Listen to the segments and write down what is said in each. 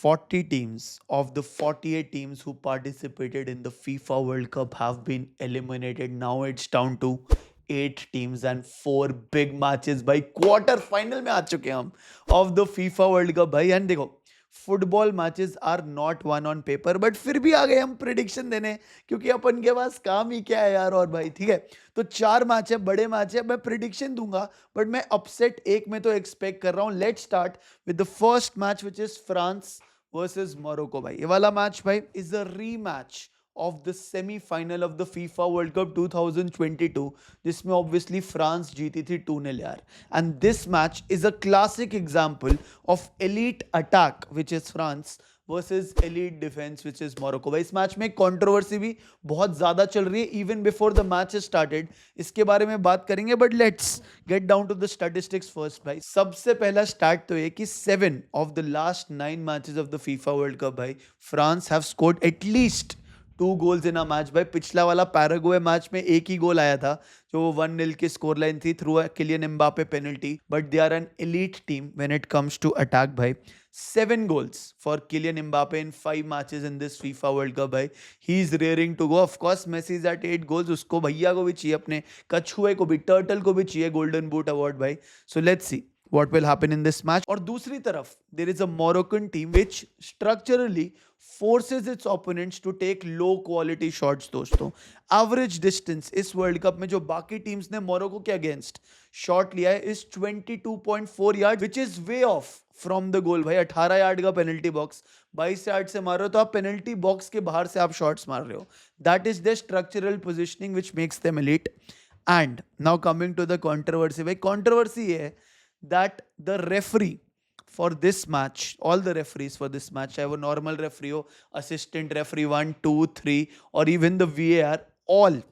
40 teams of the 48 teams who participated in the FIFA World Cup have been eliminated. Now it's down to 8 teams and 4 big matches. भाई quarter final में आ चुके हैं हम of the FIFA world cup भाई. And देखो, football matches are not won on paper, but फिर भी आ गए हम प्रिडिक्शन देने, क्योंकि अपन के पास काम ही क्या है यार. और भाई ठीक है, तो 4 मैच है, बड़े मैच है, मैं प्रिडिक्शन दूंगा, बट मैं अपसेट एक में तो एक्सपेक्ट कर रहा हूं. Let's start with the first match which is France versus Morocco. भाई ये वाला मैच भाई is a rematch of the semi-final of the FIFA World Cup 2022, जिसमें obviously फ्रांस जीती थी 2-0 यार. And this match is a classic example of elite attack which is France versus elite defense which is Morocco. भाई इस match में controversy भी बहुत ज्यादा चल रही है even before the match is started. इसके बारे में बात करेंगे, but let's get down to the statistics first. भाई सबसे पहला स्टार्ट तो ये कि 7 of the last 9 matches of the FIFA World Cup भाई France have scored at least 2 goals in a match. भाई पिछला वाला पैराग्वे मैच में एक ही गोल आया था, जो 1-0 की स्कोर लाइन थी through Kylian Mbappe penalty. But they are an elite team when it comes to attack. भाई 7 goals for Kylian Mbappe in 5 matches in this FIFA world cup. भाई he is raring to go. Of course Messi is at 8 goals. उसको भैया को भी चाहिए, अपने कछुए को भी, टर्टल को भी चाहिए गोल्डन बूट अवार्ड. भाई so let's see what will happen in this match. और दूसरी तरफ there is a Moroccan team which structurally forces its opponents to take low quality shots. दोस्तों average distance इस वर्ल्ड कप में जो बाकी teams ने मोरक्को के अगेंस्ट शॉट लिया है इस 22.4 yard which is way off from the goal. भाई 18 यार्ड का पेनल्टी बॉक्स, 22 यार्ड से मार रहे हो तो आप पेनल्टी बॉक्स के बाहर से आप शॉट्स मार रहे हो. That is the structural positioning which makes them elite. And now coming to the controversy. भाई कंट्रोवर्सी ये है that the referee for this match, all the referees for this match, चाहे वो normal referee हो, assistant referee 1, 2, 3 or even the VAR, all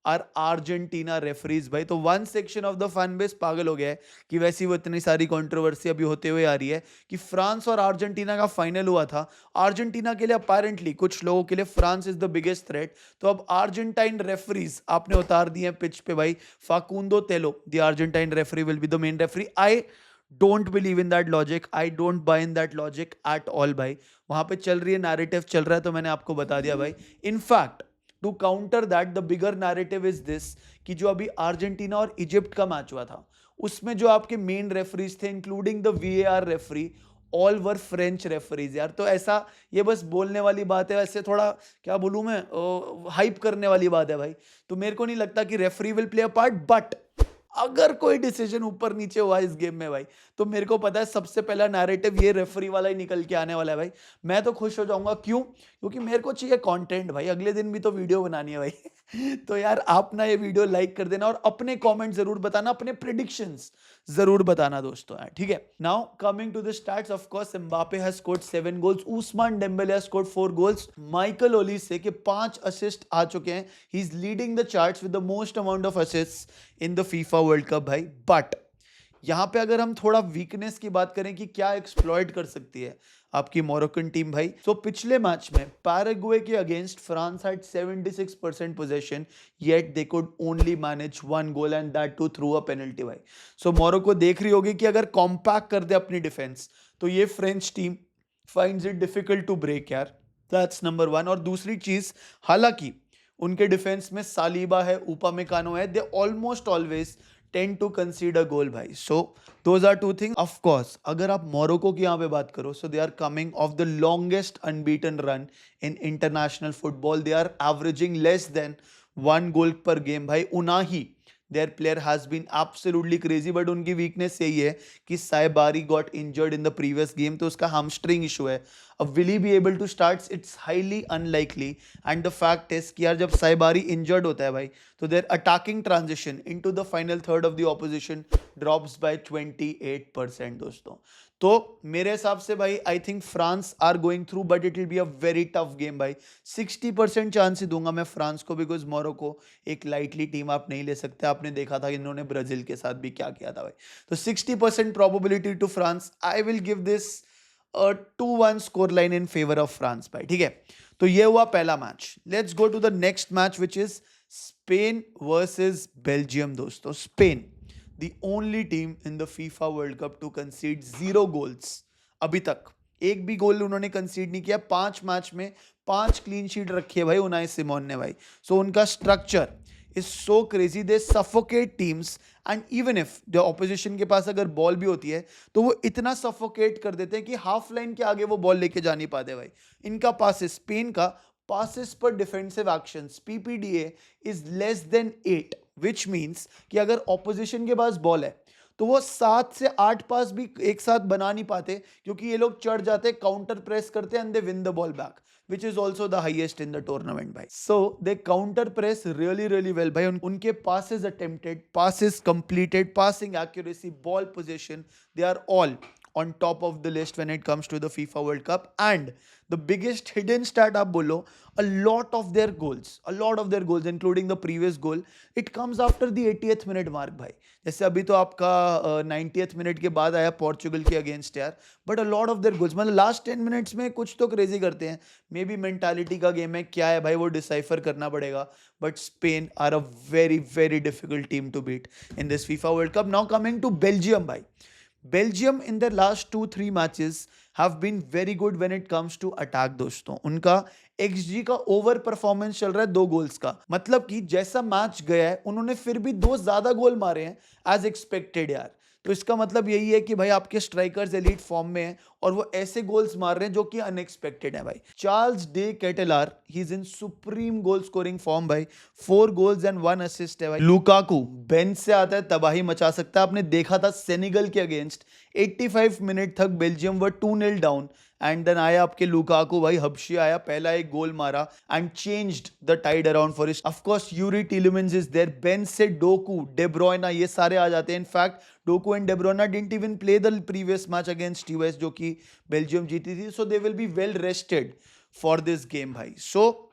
are Argentina referees. भाई तो one section of the fan base पागल हो गया है कि वैसी वो इतनी सारी कंट्रोवर्सी अभी होते हुए आ रही है कि फ्रांस और अर्जेंटीना का फाइनल हुआ था. अर्जेंटीना के लिए अपेरेंटली, कुछ लोगों के लिए France is the biggest threat. तो अब अर्जेंटाइन रेफरीज आपने उतार दिए पिच पे. भाई फाकुंदो तेलो the Argentine referee will be the main referee. I don't believe in that logic, I don't buy in that logic at all. भाई वहां पे चल रही है, नैरेटिव चल रहा है, तो मैंने आपको बता दिया. भाई in fact to counter that the bigger narrative is this कि जो अभी अर्जेंटीना और इजिप्ट का मैच हुआ था उसमें जो आपके मेन रेफरीज थे including the VAR referee, all were French referees यार. तो ऐसा ये बस बोलने वाली बात है, ऐसे थोड़ा क्या बोलूं मैं, हाइप करने वाली बात है. भाई तो मेरे को नहीं लगता कि referee will play a part, but अगर कोई डिसीजन ऊपर नीचे हुआ इस गेम में भाई तो मेरे को पता है सबसे पहला नैरेटिव ये रेफरी वाला ही निकल के आने वाला है. भाई मैं तो खुश हो जाऊंगा. क्यों? क्योंकि मेरे को चाहिए कंटेंट भाई, अगले दिन भी तो वीडियो बनानी है भाई. तो यार आप ना ये वीडियो लाइक कर देना और अपने कमेंट जरूर बताना, अपने प्रिडिक्शंस जरूर बताना दोस्तों. ठीक है, now coming to the stats. Of course Mbappe has scored 7 goals, Ousmane Dembele has scored 4 goals, Michael Olise के 5 असिस्ट आ चुके हैं. He is leading the charts with the most amount of assist in the FIFA world cup. भाई but यहां पे अगर हम थोड़ा वीकनेस की बात करें कि क्या एक्सप्लॉइट कर सकती है आपकी मोरक्कन टीम. भाई तो पिछले मैच में पैराग्वे के against France had 76% possession, yet they could only manage 1 goal and that too through a penalty. भाई सो मोरक्को देख रही होगी कि अगर कॉम्पैक्ट कर दे अपनी डिफेंस तो ये French team finds it difficult to break यार. That's number 1. और दूसरी चीज, हालांकि उनके डिफेंस में सालिबा है, उपामेकानो है, they almost always tend to concede a goal. भाई so those are two things. Of course अगर आप मोरक्को की यहाँ पे बात करो, so they are coming off the longest unbeaten run in international football. They are averaging less than 1 goal per game. भाई उनाही their player has been absolutely crazy, but उनकी weakness यही है कि साइबारी got injured in the previous game, तो उसका hamstring issue है. अब will he be able to start? It's highly unlikely. And the fact is कि यार जब साइबारी injured होता है भाई तो their attacking transition into the final third of the opposition drops by 28% दोस्तों. तो मेरे हिसाब से भाई I think France are going through, but it will be a very tough game. भाई 60% चांस ही दूंगा मैं फ्रांस को, बिकॉज मोरक्को एक लाइटली टीम आप नहीं ले सकते. आपने देखा था इन्होंने ब्राजील के साथ भी क्या किया था. भाई तो 60% probability to France. I will give this 2-1 score line in favour of France. भाई ठीक है, तो ये हुआ पहला मैच. Let's go to the next match which is Spain versus Belgium. दोस्तों Spain the only team in the FIFA World Cup to concede 0 goals अभी तक एक भी गोल उन्होंने कंसीड नहीं किया, 5 मैच में 5 क्लीन शीट रखी है भाई उनाई सिमोन ने भाई. सो उनका structure is so crazy, they suffocate teams. And even if the opposition के पास अगर बॉल भी होती है तो वो इतना सफोकेट कर देते हैं कि हाफ लाइन के आगे वो बॉल लेके जा नहीं पाते भाई. इनका पासिस, स्पेन का passes per defensive actions PPDA is less than 8, which means कि अगर ऑपोजिशन के पास बॉल है तो वो 7 से 8 पास भी एक साथ बना नहीं पाते, क्योंकि ये लोग चढ़ जाते, काउंटर प्रेस करते and they win the ball back, which is also the highest in the tournament भाई. So they counter press really well भाई. उनके passes attempted, passes completed, passing accuracy, ball possession, they are all on top of the list when it comes to the FIFA World Cup. And the biggest hidden stat आप बोलो, a lot of their goals including the previous goal, it comes after the 80th minute mark भाई. जैसे अभी तो आपका 90th minute के बाद आया पोर्चुगल के अगेंस्ट यार, but a lot of their goals मतलब लास्ट 10 मिनट्स में कुछ तो क्रेजी करते हैं. मे बी मेंटालिटी का गेम है, क्या है भाई वो डिसाइफर करना पड़ेगा. But Spain are a very difficult team to beat in this FIFA world cup. Now coming to Belgium भाई. Belgium in their last 2-3 matches have been very good when it comes to attack दोस्तों. उनका XG का over performance चल रहा है 2 goals का, मतलब कि जैसा मैच गया है उन्होंने फिर भी 2 ज्यादा गोल मारे हैं एज एक्सपेक्टेड यार. तो इसका मतलब यही है कि भाई आपके स्ट्राइकर्स एलीट फॉर्म में हैं और वो ऐसे गोल्स मार रहे हैं जो कि अनएक्सपेक्टेड है भाई. Charles De Ketelaere, he is in supreme goal scoring form भाई. 4 गोल्स एंड 1 असिस्ट है भाई. लुकाकू बेंच से आता है, तबाही मचा सकता है. आपने देखा था सेनेगल के अगेंस्ट 85 मिनट तक Belgium were 2-0 down and then आया आपके लुकाकू भाई, हबशी आया, पहला एक गोल मारा and changed the tide around for his. Of course Youri Tielemans is there, bench से डोकू, डे ब्रुयना, ये सारे आ जाते हैं. In fact Doku and De Bruyne didn't even play the previous match against US जो कि Belgium जीती थी. So they will be well rested for this game भाई. So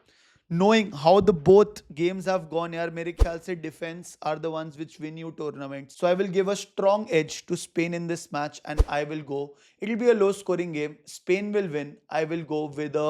knowing how the both games have gone यार, मेरे ख्याल से defense are the ones which win you tournament. So I will give a strong edge to Spain in this match and I will go, it will be a low scoring game, Spain will win. I will go with a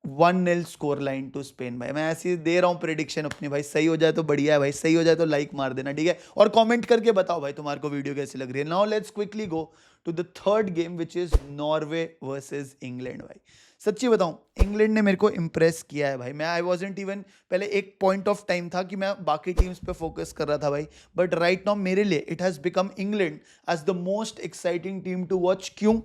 1-0 score line to Spain भाई. मैं ऐसी दे रहा हूँ prediction अपनी भाई. सही हो जाए तो बढ़िया है भाई, सही हो जाए तो लाइक मार देना, ठीक है, और कमेंट करके बताओ भाई तुम्हारे को वीडियो कैसी लग रही है. Now let's quickly go to the third game which is Norway versus England भाई. सच्ची बताऊं, इंग्लैंड ने मेरे को इंप्रेस किया है भाई. मैं आई वॉजेंट इवन, पहले एक पॉइंट ऑफ टाइम था कि मैं बाकी टीम्स पे फोकस कर रहा था भाई, बट राइट नाउ मेरे लिए it has become England as the most exciting team to watch. क्यों?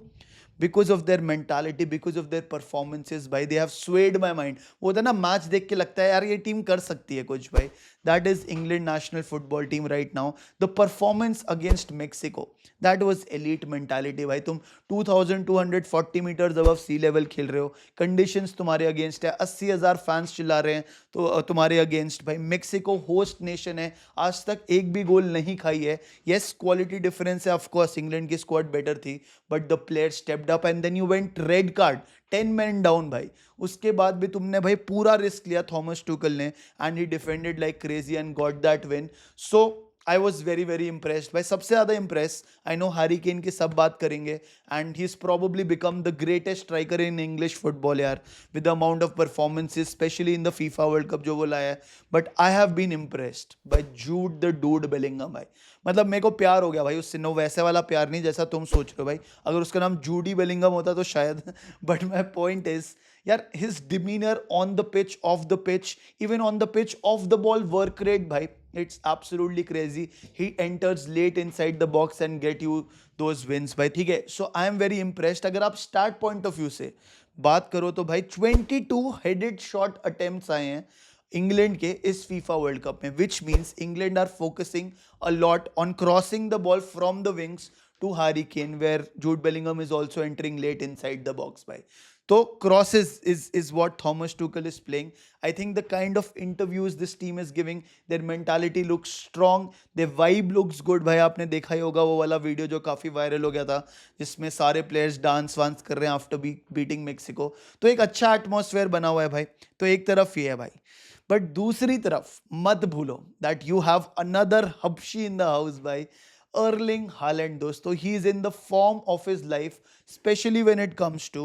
Because of their mentality, because of their performances भाई. They have swayed my mind. वो होता है ना, मैच देख के लगता है यार ये टीम कर सकती है कुछ भाई. That is England national football team right now. The performance against Mexico, that was elite mentality भाई. तुम 2240 मीटर्स अबव सी लेवल खेल रहे हो, कंडीशंस तुम्हारे अगेंस्ट है, 80,000 फैंस चिल्ला रहे हैं तो तुम्हारे अगेंस्ट भाई. मेक्सिको होस्ट नेशन है, आज तक एक भी गोल नहीं खाई है. यस, क्वालिटी डिफरेंस है, ऑफकोर्स इंग्लैंड की स्क्वाड बेटर थी, but the player stepped up and then you went red card, 10 man down भाई. उसके बाद भी तुमने भाई पूरा रिस्क लिया थॉमस टुकल ने and he defended like crazy and got that win. So I was very impressed भाई. सबसे ज्यादा impress, I know Harry Kane की सब बात करेंगे and he is probably become the greatest striker in English football यार, with the amount of performances specially in the FIFA world Cup जो वो लाया है. But I have been impressed by Jude the dude Bellingham भाई. मतलब मेरे को प्यार हो गया भाई उससे. नो, वैसे वाला प्यार नहीं जैसा तुम सोच रहे हो भाई, अगर उसका नाम जूडी बेलिंगम होता तो शायद. बट माई पॉइंट इज यार, his demeanor on the pitch, off the pitch, even on the pitch, off the ball work rate bhai, it's absolutely crazy. He enters late inside the box and get you those wins bhai, ठीक है. So I am very impressed. अगर आप start point of view से बात करो तो भाई 22 headed shot attempts आए हैं इंग्लैंड के इस फीफा वर्ल्ड कप में, which means England are focusing a lot on crossing the ball from the wings to Harry Kane, where Jude Bellingham is also entering late inside the box भाई. तो crosses is what Thomas Tuchel is playing. I think the kind of interviews this team is giving, their mentality looks strong, their vibe looks good भाई. आपने देखा ही होगा वो वाला video जो काफ़ी वायरल हो गया था, जिसमें सारे प्लेयर्स डांस वांस कर रहे हैं आफ्टर बीटिंग मेक्सिको. तो एक अच्छा एटमॉस्फेयर बना हुआ है भाई. तो एक तरफ ये है भाई, बट दूसरी तरफ मत भूलो दैट यू हैव अनदर हबशी इन द हाउस भाई, अर्लिंग हालैंड दोस्तों. He is in the form of his life, specially when it comes to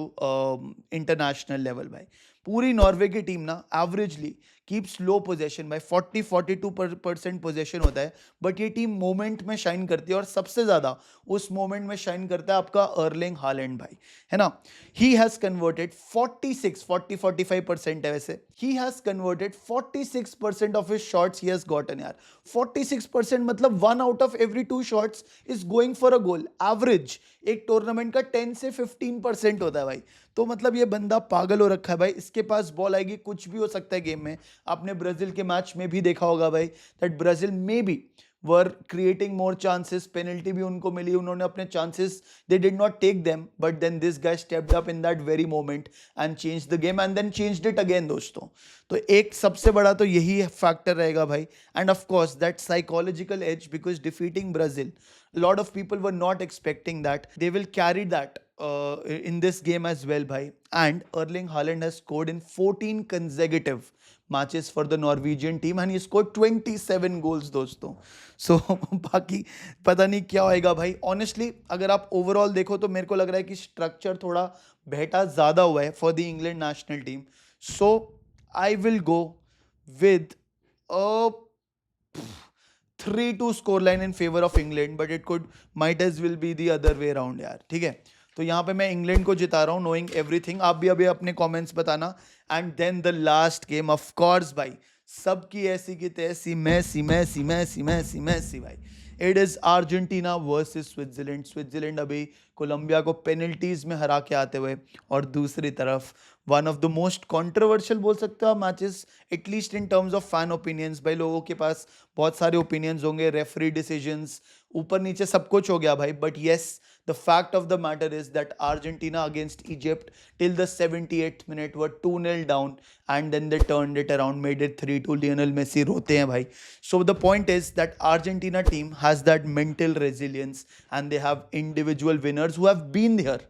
international level भाई. पूरी नॉर्वे की टीम ना एवरेजली कीप्स लो पोजेशन भाई, 40-42% पोजेशन होता है, बट ये टीम मोमेंट में शाइन करती है और सबसे ज्यादा उस मोमेंट में शाइन करता है आपका अर्लिंग हालैंड भाई, है ना। ही हैज कन्वर्टेड 45% है वैसे, he has converted 46% of his shots he has gotten यार। 46% मतलब 1 out of every 2 shots is going for a goal. Average एक टूर्नामेंट का 10 से 15% होता है भाई। तो मतलब ये बंदा पागल हो रखा है भाई, इसके पास बॉल आएगी कुछ भी हो सकता है गेम में। आपने ब्राजील के मैच में भी देखा होगा भाई, that Brazil maybe were creating more chances, penalty भी उनको मिली, उन्होंने अपने chances they did not take them, but then this guy stepped up in that very moment and change the game and then changed it again दोस्तों। तो एक सबसे बड़ा तो यही फैक्टर रहेगा भाई, and of course that psychological edge, because defeating Brazil, a lot of people were not expecting that they will carry that in this game as well bhai. And Erling Haaland has scored in 14 consecutive matches for the Norwegian team and he scored 27 goals दोस्तों। so बाकी पता नहीं क्या होएगा भाई। Honestly अगर आप overall देखो तो मेरे को लग रहा है कि स्ट्रक्चर थोड़ा बेटा ज़्यादा हुआ है for the England national team. So I will go with 3-2 score line in favour of England, but it could might as will be the other way around यार, ठीक है। तो यहाँ पे मैं इंग्लैंड को जिता रहा हूँ नोइंग एवरीथिंग। आप भी अभी अपने कमेंट्स बताना। And then the last game of course भाई, सबकी ऐसी की तैसी, मैसी मैसी मैसी मैसी मैसी भाई, it is Argentina versus Switzerland. Switzerland अभी कोलंबिया को पेनल्टीज में हरा के आते हुए, और दूसरी तरफ one of the most controversial बोल सकते हो matches, at least in terms of fan opinions भाई। लोगों के पास बहुत सारे ओपिनियंस होंगे, रेफरी डिसीजंस, ऊपर नीचे सब कुछ हो गया भाई, but yes the fact of the matter is that Argentina against Egypt till the 78th minute were 2-0 down and then they turned it around, made it 3-2। Lionel Messi रोते हैं भाई। So the point is that Argentina team has that mental resilience and they have individual winners who have been there,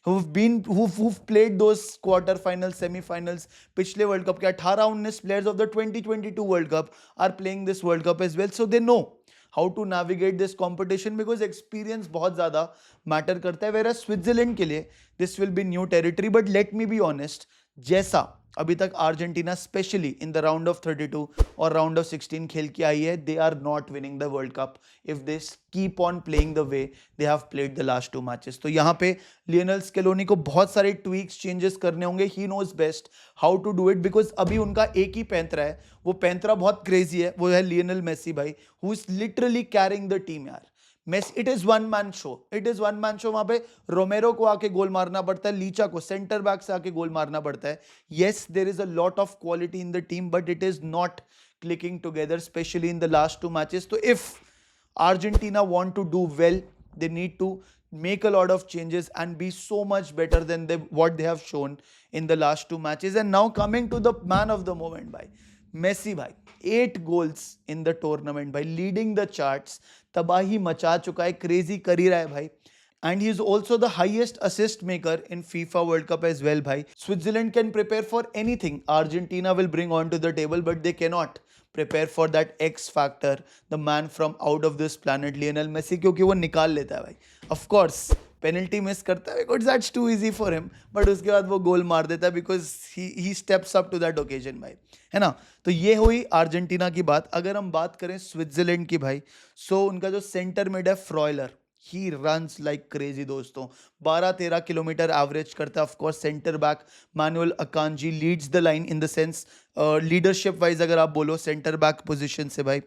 who've played those quarter finals, semi-finals। पिछले world cup के 18-19 players of the 2022 World Cup are playing this World Cup as well, so they know how to navigate this competition because experience बहुत ज़्यादा matter करता है। whereas Switzerland के लिए this will be new territory, but let me be honest, जैसा अभी तक Argentina specially in the round of 32 और राउंड ऑफ 16 खेल के आई है, they are not winning the world cup if they keep on playing the way they have played the last 2 matches. तो यहाँ पे लियोनेल स्केलोनी को बहुत सारे ट्वीक्स चेंजेस करने होंगे, he knows best how to do it, because अभी उनका एक ही पैंतरा है, वो पैंतरा बहुत क्रेजी है, वो है लियोनेल मेसी भाई, who is literally carrying the team यार। It is one man show, it is one man show. वहां पे रोमेरो को आके गोल मारना पड़ता है, लीचा को सेंटर बैक से आके गोल मारना पड़ता है। Yes there is a lot of quality in the team, but it is not clicking together, specially in the last 2 matches. तो if Argentina want to do well, they need to make a lot of changes and be so much better than what they have shown in the last 2 matches। And now coming to the man of the moment bhai, Messi bhai, 8 goals in the tournament bhai, leading the charts, तबाही मचा चुका है, crazy कर ही रहा है भाई। And he is also the highest assist maker in FIFA World Cup as well bhai। Switzerland can prepare for anything Argentina will bring onto the table, but they cannot prepare for that X factor, the man from out of this planet, Lionel Messi, क्योंकि वो निकाल लेता है भाई। Of course penalty miss करता है because that's too easy for him, but उसके बाद वो गोल मार देता है because he steps up to that occasion भाई, है ना। तो ये हुई अर्जेंटीना की बात। अगर हम बात करें स्विट्जरलैंड की भाई, सो उनका जो सेंटर मिड है Freuler, he runs like crazy दोस्तों, 12-13 किलोमीटर एवरेज करता है। Of course centre back Manuel Akanji leads the line in the sense leadership wise, अगर आप बोलो सेंटर बैक पोजिशन से भाई।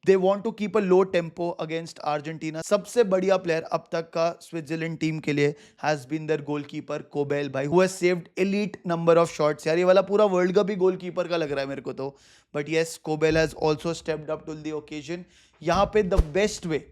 They want to keep a low tempo against Argentina. सबसे बढ़िया प्लेयर अब तक का स्विट्जरलैंड टीम के लिए हैज बीन देयर गोलकीपर कोबेल भाई, who has saved elite number of shots. यार ये वाला पूरा वर्ल्ड कप ही गोलकीपर का लग रहा है मेरे को तो, but yes Kobel has also stepped up to the occasion. यहाँ पे the best way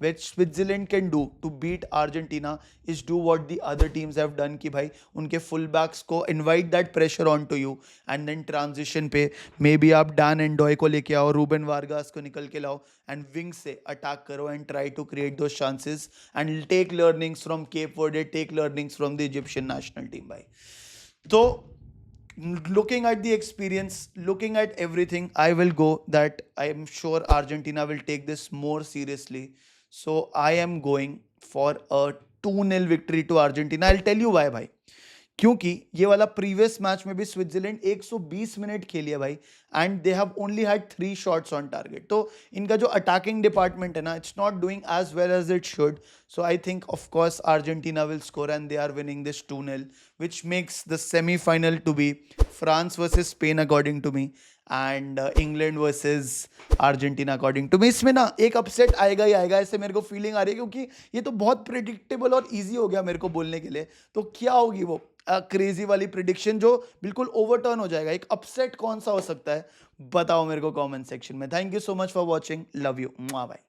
which Switzerland can do to beat Argentina is do what the other teams have done कि भाई उनके fullbacks को invite that pressure onto you and then transition पे maybe आप Dan Endoy को लेके आओ, रूबेन वार्गास को निकल के लाओ and wing से attack करो and try to create those chances and take learnings from Cape Verde, take learnings from the Egyptian national team भाई। तो looking at the experience, looking at everything, I will go that I am sure Argentina will take this more seriously. So I am going for a 2-0 victory to Argentina. I'll tell you why भाई, क्योंकि ये वाला previous match में भी Switzerland 120 minute खेली है भाई, and they have only had 3 shots on target. तो इनका जो अटैकिंग डिपार्टमेंट है ना, it's not doing as well as it should. So I think of course Argentina will score and they are winning this 2-0, which makes the semi-final to be France versus Spain according to me, and England versus Argentina according to me। इसमें ना एक upset आएगा ही आएगा, ऐसे मेरे को feeling आ रही है, क्योंकि ये तो बहुत प्रिडिक्टेबल और इजी हो गया मेरे को बोलने के लिए। तो क्या होगी वो क्रेजी वाली प्रिडिक्शन जो बिल्कुल ओवरटर्न हो जाएगा? एक अपसेट कौन सा हो सकता है? बताओ मेरे को कमेंट सेक्शन में। Thank you so much for watching, love you, bye.